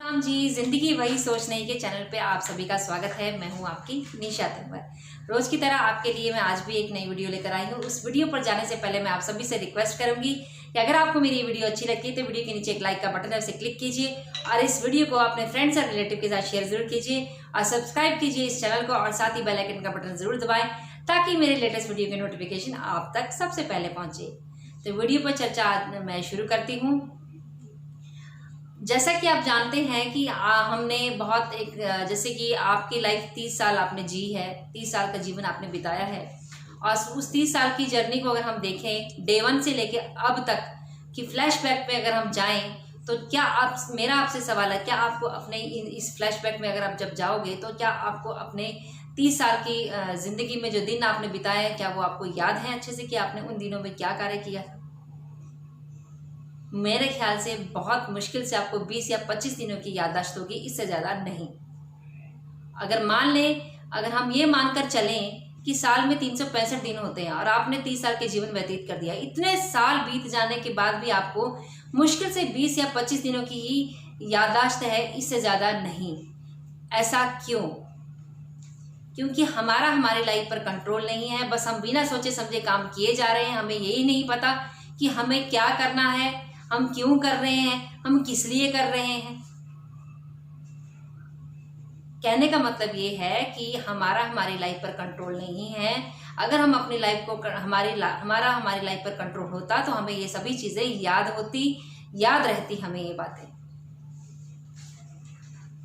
राम जी, जिंदगी वही सोच नहीं के चैनल पे आप सभी का स्वागत है। मैं हूं आपकी निशा तंवर। रोज की तरह आपके लिए मैं आज भी एक नई वीडियो लेकर आई हूं। उस वीडियो पर जाने से पहले मैं आप सभी से रिक्वेस्ट करूंगी कि अगर आपको मेरी वीडियो अच्छी लगती है तो वीडियो के नीचे एक लाइक का बटन है, उसे क्लिक कीजिए और इस वीडियो को अपने फ्रेंड्स और रिलेटिव के साथ शेयर जरूर कीजिए और सब्सक्राइब कीजिए इस चैनल को और साथ ही बेल आइकन का बटन जरूर दबाएं ताकि मेरे लेटेस्ट वीडियो की नोटिफिकेशन आप तक सबसे पहले पहुंचे। तो वीडियो पर चर्चा मैं शुरू करती हूँ। जैसा कि आप जानते हैं कि हमने बहुत जैसे कि आपकी लाइफ 30 साल आपने जी है, 30 साल का जीवन आपने बिताया है और उस 30 साल की जर्नी को अगर हम देखें डे 1 से लेके अब तक कि फ्लैशबैक पे अगर हम जाएं तो क्या मेरा आपसे सवाल है, क्या आपको अपने इस फ्लैशबैक में अगर आप जब जाओगे तो क्या आपको अपने 30 साल की जिंदगी में जो दिन आपने बिताए क्या वो आपको याद है अच्छे से कि आपने उन दिनों में क्या कार्य किया? मेरे ख्याल से बहुत मुश्किल से आपको 20 या 25 दिनों की याददाश्त होगी, इससे ज़्यादा नहीं। अगर मान लें, अगर हम ये मानकर चलें कि साल में 365 दिन होते हैं और आपने 30 साल के जीवन व्यतीत कर दिया, इतने साल बीत जाने के बाद भी आपको मुश्किल से 20 या 25 दिनों की ही याददाश्त है, इससे ज़्यादा नहीं। ऐसा क्यों? क्योंकि हमारी लाइफ पर कंट्रोल नहीं है। बस हम बिना सोचे समझे काम किए जा रहे हैं। हमें यही नहीं पता कि हमें क्या करना है, हम क्यों कर रहे हैं, हम किस लिए कर रहे हैं। कहने का मतलब ये है कि हमारी लाइफ पर कंट्रोल नहीं है। अगर हम अपनी लाइफ को हमारी लाइफ पर कंट्रोल होता तो हमें ये सभी चीजें याद रहती हमें ये बातें।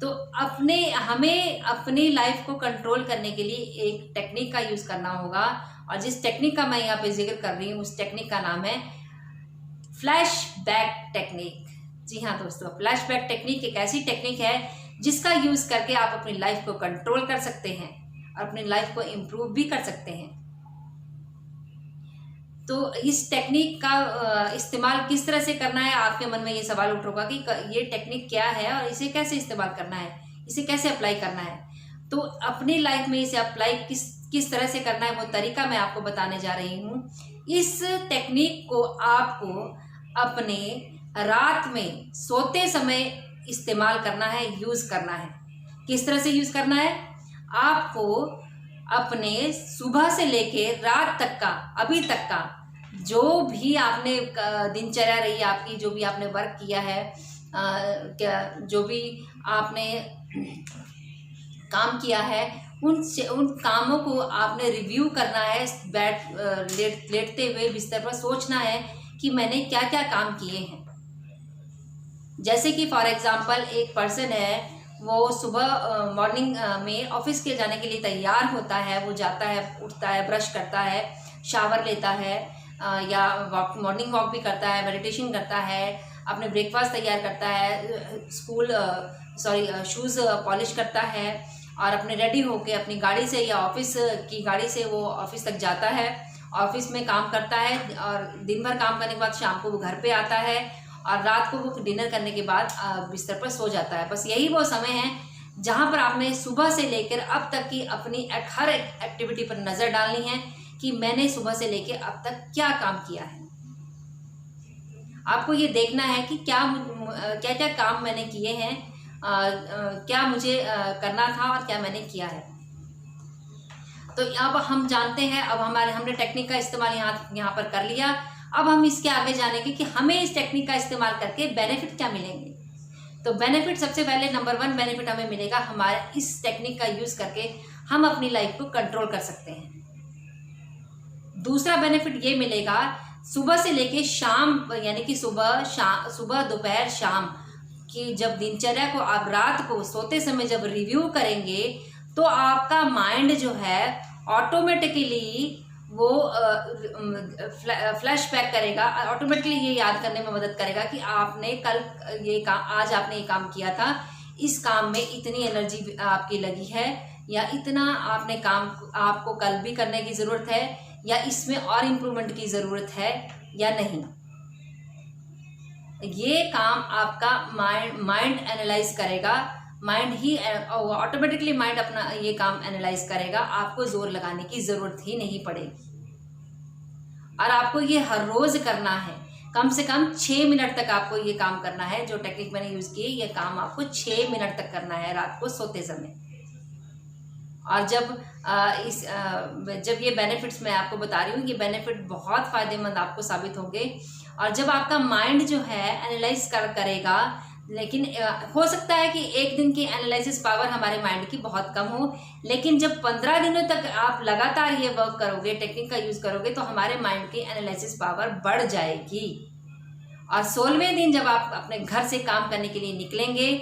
तो हमें अपनी लाइफ को कंट्रोल करने के लिए एक टेक्निक का यूज करना होगा और जिस टेक्निक का मैं यहाँ पे जिक्र कर रही हूँ उस टेक्निक का नाम है फ्लैशबैक टेक्निक। जी हाँ दोस्तों, फ्लैशबैक टेक्निक एक ऐसी टेक्निक है जिसका यूज करके आप अपनी लाइफ को कंट्रोल कर सकते हैं और अपनी लाइफ को इम्प्रूव भी कर सकते हैं। तो इस टेक्निक का इस्तेमाल किस तरह से करना है, आपके मन में ये सवाल उठ होगा कि ये टेक्निक क्या है और इसे कैसे इस्तेमाल करना है, इसे कैसे अप्लाई करना है। तो अपनी लाइफ में इसे अप्लाई किस तरह से करना है वो तरीका मैं आपको बताने जा रही हूँ। इस टेक्निक को आपको अपने रात में सोते समय इस्तेमाल करना है, यूज करना है। किस तरह से यूज करना है? आपको अपने सुबह से लेके रात तक का, अभी तक का जो भी आपने दिनचर्या रही आपकी, जो भी आपने वर्क किया है, जो भी आपने काम किया है, उन कामों को आपने रिव्यू करना है। लेटते हुए बिस्तर पर सोचना है कि मैंने क्या क्या काम किए हैं। जैसे कि फॉर एग्जांपल एक पर्सन है, वो सुबह मॉर्निंग में ऑफिस के जाने के लिए तैयार होता है, वो जाता है, उठता है, ब्रश करता है, शावर लेता है या मॉर्निंग वॉक भी करता है, मेडिटेशन करता है, अपने ब्रेकफास्ट तैयार करता है, शूज़ पॉलिश करता है और अपने रेडी होके अपनी गाड़ी से या ऑफिस की गाड़ी से वो ऑफिस तक जाता है, ऑफिस में काम करता है और दिन भर काम करने के बाद शाम को वो घर पे आता है और रात को वो डिनर करने के बाद बिस्तर पर सो जाता है। बस यही वो समय है जहाँ पर आपने सुबह से लेकर अब तक की अपनी हर एक्टिविटी पर नज़र डालनी है कि मैंने सुबह से लेकर अब तक क्या काम किया है। आपको ये देखना है कि क्या क्या काम मैंने किए हैं, क्या मुझे करना था और क्या मैंने किया है। तो अब हम जानते हैं, अब हमने टेक्निक का इस्तेमाल यहाँ पर कर लिया। अब हम इसके आगे जानेंगे कि हमें इस टेक्निक का इस्तेमाल करके बेनिफिट क्या मिलेंगे। तो बेनिफिट, सबसे पहले नंबर 1 बेनिफिट हमें मिलेगा, हमारे इस टेक्निक का यूज करके हम अपनी लाइफ को कंट्रोल कर सकते हैं। दूसरा बेनिफिट ये मिलेगा, सुबह से लेके शाम, यानी कि सुबह दोपहर शाम की जब दिनचर्या को आप रात को सोते समय जब रिव्यू करेंगे तो आपका माइंड जो है ऑटोमेटिकली वो फ्लैशबैक करेगा, ऑटोमेटिकली ये याद करने में मदद करेगा कि आपने आज आपने ये काम किया था, इस काम में इतनी एनर्जी आपकी लगी है या इतना आपने काम आपको कल भी करने की ज़रूरत है या इसमें और इम्प्रूवमेंट की ज़रूरत है या नहीं। ये काम आपका माइंड एनालाइज करेगा, माइंड ही ऑटोमेटिकली माइंड अपना ये काम एनालाइज करेगा, आपको जोर लगाने की जरूरत ही नहीं पड़ेगी। और आपको ये हर रोज करना है। कम से कम 6 मिनट तक आपको ये काम करना है। जो टेक्निक मैंने यूज़ की है, ये काम आपको 6 मिनट तक करना है रात को सोते समय। और जब ये बेनिफिट्स मैं आपको बता रही हूँ, ये बेनिफिट बहुत फ़ायदेमंद आपको साबित होंगे। और जब आपका माइंड जो है एनालाइज करेगा, लेकिन हो सकता है कि एक दिन की एनालिसिस पावर हमारे माइंड की बहुत कम हो, लेकिन जब 15 दिनों तक आप लगातार ये वर्क करोगे, टेक्निक का यूज़ करोगे, तो हमारे माइंड की एनालिसिस पावर बढ़ जाएगी। और 16वें दिन जब आप अपने घर से काम करने के लिए निकलेंगे,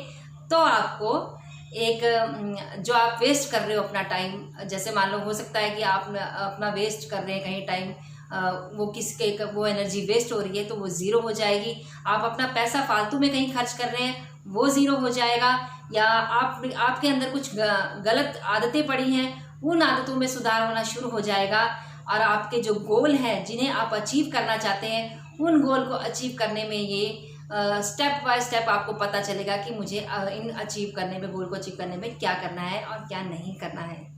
तो आपको एक जो आप वेस्ट कर रहे हो अपना टाइम, जैसे मान लो हो सकता है कि आप अपना वेस्ट कर रहे हैं कहीं टाइम, वो एनर्जी वेस्ट हो रही है, तो वो ज़ीरो हो जाएगी। आप अपना पैसा फालतू में कहीं खर्च कर रहे हैं, वो ज़ीरो हो जाएगा। या आपके अंदर कुछ गलत आदतें पड़ी हैं, उन आदतों में सुधार होना शुरू हो जाएगा। और आपके जो गोल हैं, जिन्हें आप अचीव करना चाहते हैं, उन गोल को अचीव करने में ये स्टेप बाय स्टेप आपको पता चलेगा कि मुझे इन अचीव करने में, गोल को अचीव करने में क्या करना है और क्या नहीं करना है।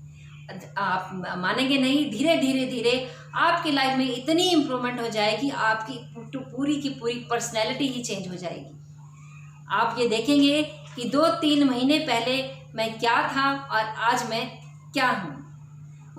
आप मानेंगे नहीं, धीरे धीरे धीरे आपकी लाइफ में इतनी इम्प्रूवमेंट हो जाएगी, आपकी पूरी की पूरी पर्सनैलिटी ही चेंज हो जाएगी। आप ये देखेंगे कि 2-3 महीने पहले मैं क्या था और आज मैं क्या हूँ।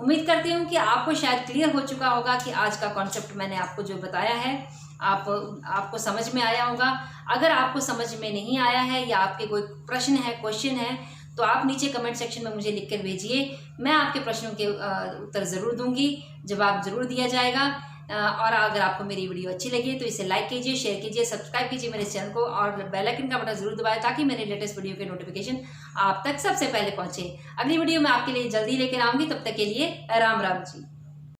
उम्मीद करती हूँ कि आपको शायद क्लियर हो चुका होगा कि आज का कॉन्सेप्ट मैंने आपको जो बताया है, आपको समझ में आया होगा। अगर आपको समझ में नहीं आया है या आपके कोई प्रश्न है, क्वेश्चन है, तो आप नीचे कमेंट सेक्शन में मुझे लिख कर भेजिए। मैं आपके प्रश्नों के उत्तर ज़रूर दूंगी, जवाब ज़रूर दिया जाएगा। और अगर आपको मेरी वीडियो अच्छी लगी तो इसे लाइक कीजिए, शेयर कीजिए, सब्सक्राइब कीजिए मेरे चैनल को, और बेल आइकन का बटन ज़रूर दबाएं ताकि मेरे लेटेस्ट वीडियो के नोटिफिकेशन आप तक सबसे पहले पहुंचे। अगली वीडियो मैं आपके लिए जल्दी लेकर आऊँगी, तब तक के लिए राम राम जी।